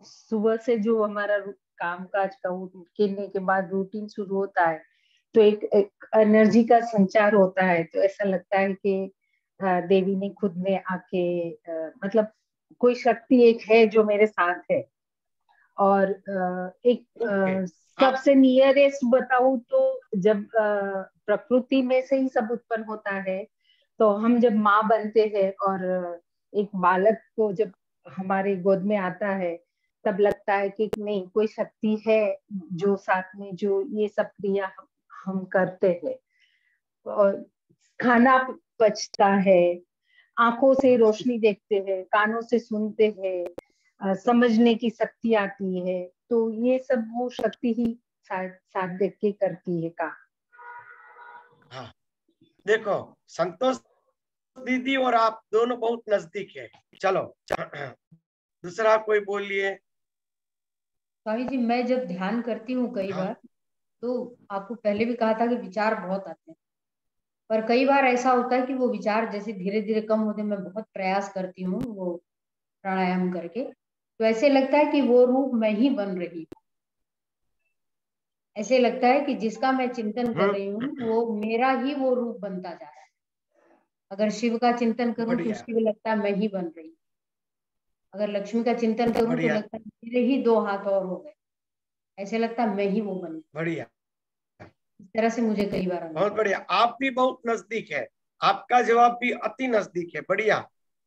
सुबह से जो हमारा काम काज का करने के बाद रूटीन शुरू होता है, तो एक एनर्जी का संचार होता है। तो ऐसा लगता है कि देवी ने खुद में आके मतलब कोई शक्ति एक है जो मेरे साथ है। और ओके। सबसे नियरेस्ट बताऊं तो जब प्रकृति में से ही सब उत्पन्न होता है, तो हम जब माँ बनते हैं और एक बालक को जब हमारे गोद में आता है, तब लगता है कि नहीं, कोई शक्ति है जो साथ में, जो ये सब क्रिया हम करते हैं। और खाना पचता है, आंखों से रोशनी देखते हैं, कानों से सुनते हैं, समझने की शक्ति आती है। तो ये सब वो शक्ति ही साथ देख के करती है काम। हाँ, देखो संतोष दीदी और आप दोनों बहुत नजदीक है। चलो दूसरा कोई बोलिए। स्वामी जी, मैं जब ध्यान करती हूँ कई हाँ। बार, तो आपको पहले भी कहा था कि विचार बहुत आते हैं, पर कई बार ऐसा होता है कि वो विचार जैसे धीरे धीरे कम होते, मैं बहुत प्रयास करती हूँ वो प्राणायाम करके, तो ऐसे लगता है कि वो रूप मैं ही बन रही हूँ। ऐसे लगता है कि जिसका मैं चिंतन कर रही हूँ वो मेरा ही वो रूप बनता जा रहा है। अगर शिव का चिंतन करूं तो बढ़िया उसकी भी लगता है मैं ही बन रही हूँ। अगर लक्ष्मी का चिंतन करूं तो बढ़िया लगता है मेरे ही 2 हाथ और हो गए। ऐसे लगता है मैं ही वो बनी। बढ़िया, इस तरह से मुझे कई बार बहुत अनुभव। बढ़िया। आप भी बहुत नजदीक है, आपका जवाब भी अति नजदीक है। बढ़िया,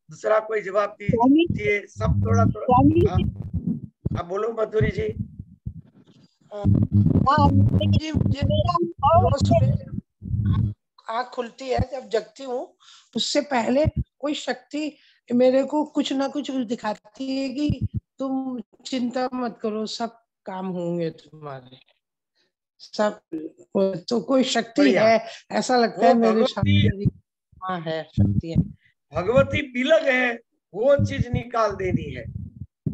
दूसरा कोई जवाब स्वामी दीजिए। सब थोड़ा थोड़ा। स्वामी हाँ, आप बोलो मधुरी जी। हाँ, जी मुझे रोज सुबह आँख खुलती है जब जगती हूँ, उससे पहले कोई शक्ति मेरे को कुछ ना कुछ दिखाती है कि तुम चिंता मत करो, सब काम होंगे तुम्हारे, सब। तो कोई शक्ति बढ़िया, है, ऐसा लगता वो है मेरे भगवती, सामने। हाँ है, शक्ति है। भगवती बिलग है, वो चीज निकाल देनी है।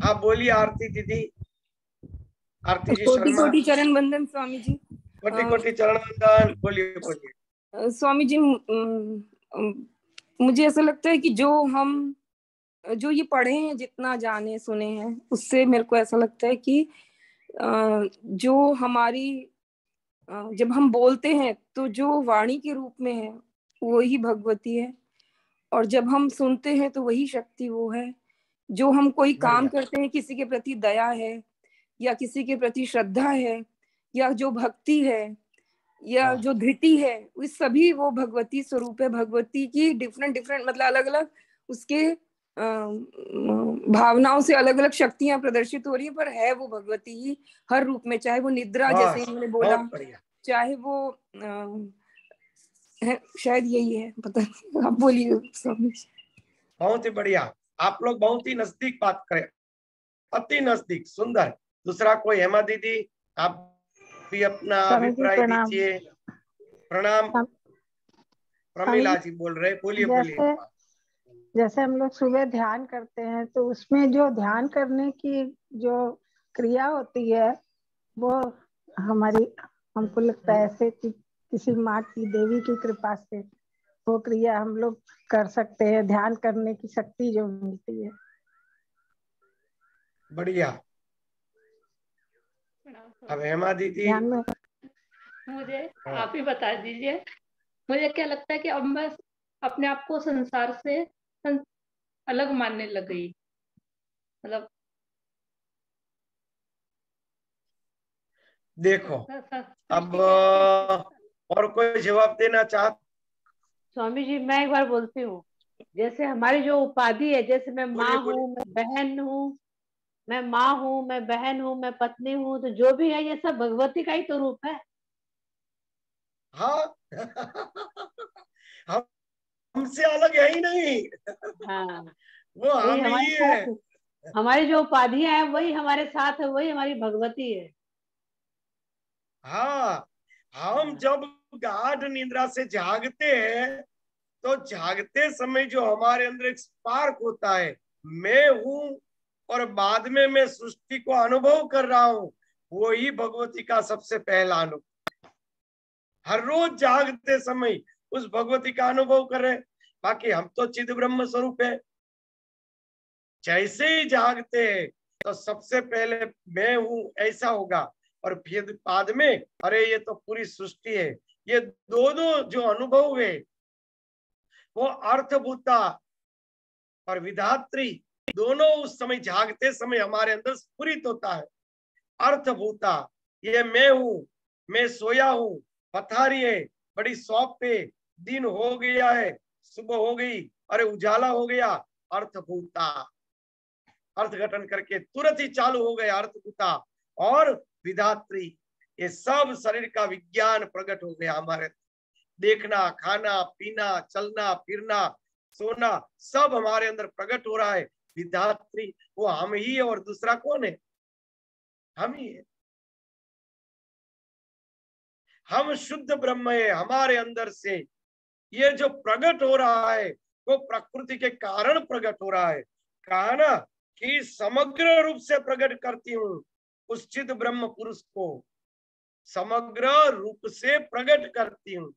आप बोलिए आरती दीदी, आरती जी कोटि शर्मा। कोटि चरण वंदन स्वामी जी। कोटि कोटि चरण वंदन। बोलिए बोलिए। स्वामी जी, मुझे ऐसा लगता है कि जो ये पढ़े हैं, जितना जाने सुने हैं, उससे मेरे को ऐसा लगता है कि जो हमारी जब हम बोलते हैं तो जो वाणी के रूप में है वो ही भगवती है, और जब हम सुनते हैं तो वही शक्ति वो है। जो हम कोई काम बढ़िया करते हैं, किसी के प्रति दया है या किसी के प्रति श्रद्धा है या जो भक्ति है या हाँ जो धृति है, वो सभी वो भगवती स्वरूप है। भगवती की डिफरेंट डिफरेंट मतलब अलग अलग उसके भावनाओं से अलग अलग शक्तियां प्रदर्शित हो रही है, पर है वो भगवती ही हर रूप में। चाहे वो निद्रा, जैसे बस, इन्होंने बोला, बहुत बढ़िया। चाहे वो शायद यही है, पता नहीं, आप बोलिए स्वामी। बहुत ही बढ़िया, आप लोग बहुत ही नजदीक बात करें, अति नजदीक, सुंदर। दूसरा कोई, हेमा दीदी, आप भी अपना स्वामी जी अभिप्राय प्रणाम। दीजिए। प्रणाम। स्वामी प्रमिला जी, जी बोल रहे, बोलिए बोलिए। जैसे जैसे हम लोग सुबह ध्यान करते हैं, तो उसमें जो ध्यान करने की जो क्रिया होती है, वो हमारी, हमको लगता है ऐसे कि किसी माँ की, देवी की कृपा से वो क्रिया हम लोग कर सकते हैं, ध्यान करने की शक्ति जो मिलती है। बढ़िया। अब हेमा दीदी। ध्यान में मुझे हाँ। आप ही बता दीजिए। मुझे क्या लगता है कि अब मैं अपने आप को संसार से अलग मानने लग गई, मतलब देखो, अब सृष्टि और कोई जवाब देना चाहते? स्वामी जी, मैं एक बार बोलती हूँ। जैसे हमारी जो उपाधि है, जैसे मैं बोलिए माँ बोलिए। हूँ, मैं बहन हूँ, मैं माँ हूँ, मैं बहन हूँ, मैं पत्नी हूँ, तो जो भी है ये सब भगवती का ही तो रूप है। हाँ हम हमसे अलग है ही नहीं। हाँ, वो वही हम हमारे ही है। साथ, हमारी जो उपाधियां हैं वही हमारे साथ है, वही हमारी भगवती है। हाँ, हम जब गाढ़ निद्रा से जागते हैं, तो जागते समय जो हमारे अंदर एक स्पार्क होता है, मैं हूं, और बाद में मैं सृष्टि को अनुभव कर रहा हूं, वो ही भगवती का सबसे पहला अनुभव। हर रोज जागते समय उस भगवती का अनुभव कर रहे हैं। बाकी हम तो चिद ब्रह्म स्वरूप है। जैसे ही जागते हैं तो सबसे पहले मैं हूं ऐसा होगा, और फिर बाद में अरे ये तो पूरी सृष्टि है। ये दोनों जो अनुभव है वो अर्थभूता और विधात्री दोनों उस समय जागते समय हमारे अंदर स्फुरित होता है। अर्थभूता, ये मैं हूं, मैं सोया हूं, पथारी है, बड़ी शॉप पे, दिन हो गया है, सुबह हो गई, अरे उजाला हो गया, अर्थभूता। अर्थघटन करके तुरंत ही चालू हो गए अर्थपिता और विधात्री। ये सब शरीर का विज्ञान प्रकट हो गया हमारे। देखना, खाना, पीना, चलना, फिरना, सोना सब हमारे अंदर प्रकट हो रहा है। विधात्री वो हम ही है और दूसरा कौन है? हम ही है। हम शुद्ध ब्रह्म है। हमारे अंदर से ये जो प्रकट हो रहा है वो प्रकृति के कारण प्रकट हो रहा है। कहा ना कि समग्र रूप से प्रकट करती हूँ उस चिद ब्रह्म पुरुष को, समग्र रूप से प्रकट करती हूँ।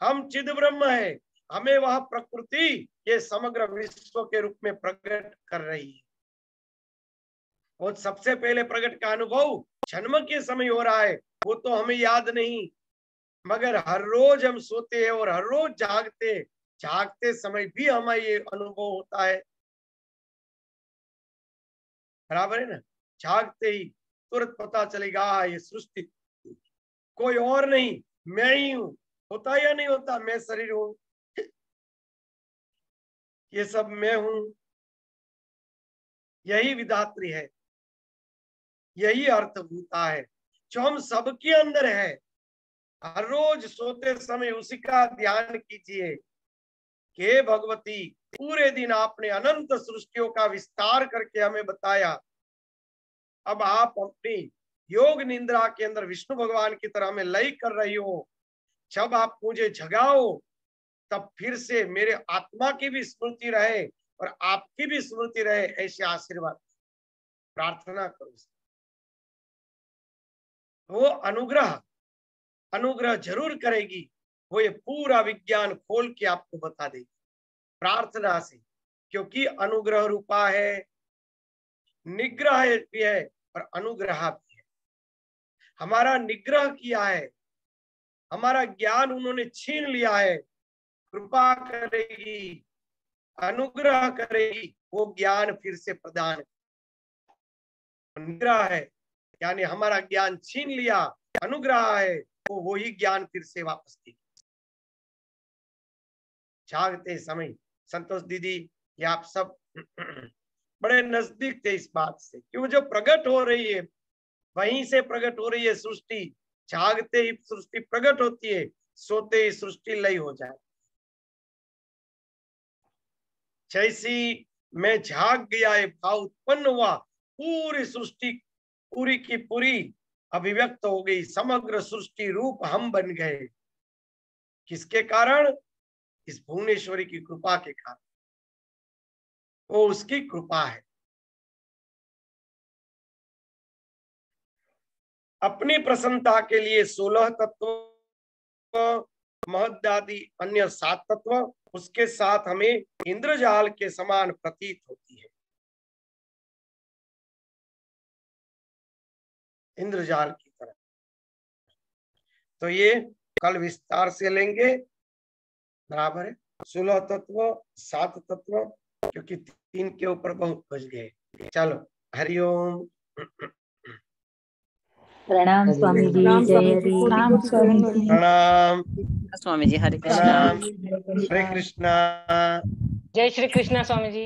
हम चिद ब्रह्म है, हमें वह प्रकृति ये समग्र विश्व के रूप में प्रकट कर रही है। और सबसे पहले प्रकट का अनुभव जन्म के समय हो रहा है, वो तो हमें याद नहीं, मगर हर रोज हम सोते हैं और हर रोज जागते समय भी हमें ये अनुभव होता है। बराबर है ना? जागते ही तुरंत पता चलेगा ये सृष्टि कोई और नहीं, मैं ही हूं। होता या नहीं होता? मैं शरीर हूं, ये सब मैं हूं। यही विधात्री है, यही अर्थभूता है जो हम सबके अंदर है। हर रोज सोते समय उसी का ध्यान कीजिए कि भगवती पूरे दिन आपने अनंत सृष्टियों का विस्तार करके हमें बताया। अब आप अपनी योग निंद्रा के अंदर विष्णु भगवान की तरह में लय कर रही हो। जब आप मुझे जगाओ तब फिर से मेरे आत्मा की भी स्मृति रहे और आपकी भी स्मृति रहे, ऐसे आशीर्वाद प्रार्थना करो। वो अनुग्रह जरूर करेगी। वो ये पूरा विज्ञान खोल के आपको बता देगी प्रार्थना से, क्योंकि अनुग्रह रूपा है, निग्रह भी है और अनुग्रह भी है। हमारा निग्रह किया है, हमारा ज्ञान उन्होंने छीन लिया है। कृपा करेगी, अनुग्रह करेगी, वो ज्ञान फिर से प्रदान। निग्रह है यानी हमारा ज्ञान छीन लिया, अनुग्रह है वो वही ज्ञान फिर से वापस देगी। जागते समय संतोष दीदी, ये आप सब बड़े नजदीक थे इस बात से कि वो जो प्रकट हो रही है वहीं से प्रकट हो रही है सृष्टि। जागते ही सृष्टि प्रकट होती है, सोते ही सृष्टि लय हो जाए। जैसी मैं जाग गया है भाव उत्पन्न हुआ, पूरी सृष्टि पूरी की पूरी अभिव्यक्त हो गई। समग्र सृष्टि रूप हम बन गए। किसके कारण? इस भुवनेश्वरी की कृपा के कारण। वो उसकी कृपा है। अपनी प्रसन्नता के लिए 16 तत्व, महदादि अन्य 7 तत्व, उसके साथ हमें इंद्रजाल के समान प्रतीत होती है। इंद्रजाल की तरह। तो ये कल विस्तार से लेंगे। बराबर है? 16 तत्व, 7 तत्व, क्योंकि 3 के ऊपर बहुत बच गए। चलो, हरिओम। प्रणाम स्वामी जी। जय हरि। प्रणाम स्वामी जी। प्रणाम स्वामी जी। हरे कृष्णा। प्रणाम। हरे कृष्णा। जय श्री कृष्णा स्वामी जी।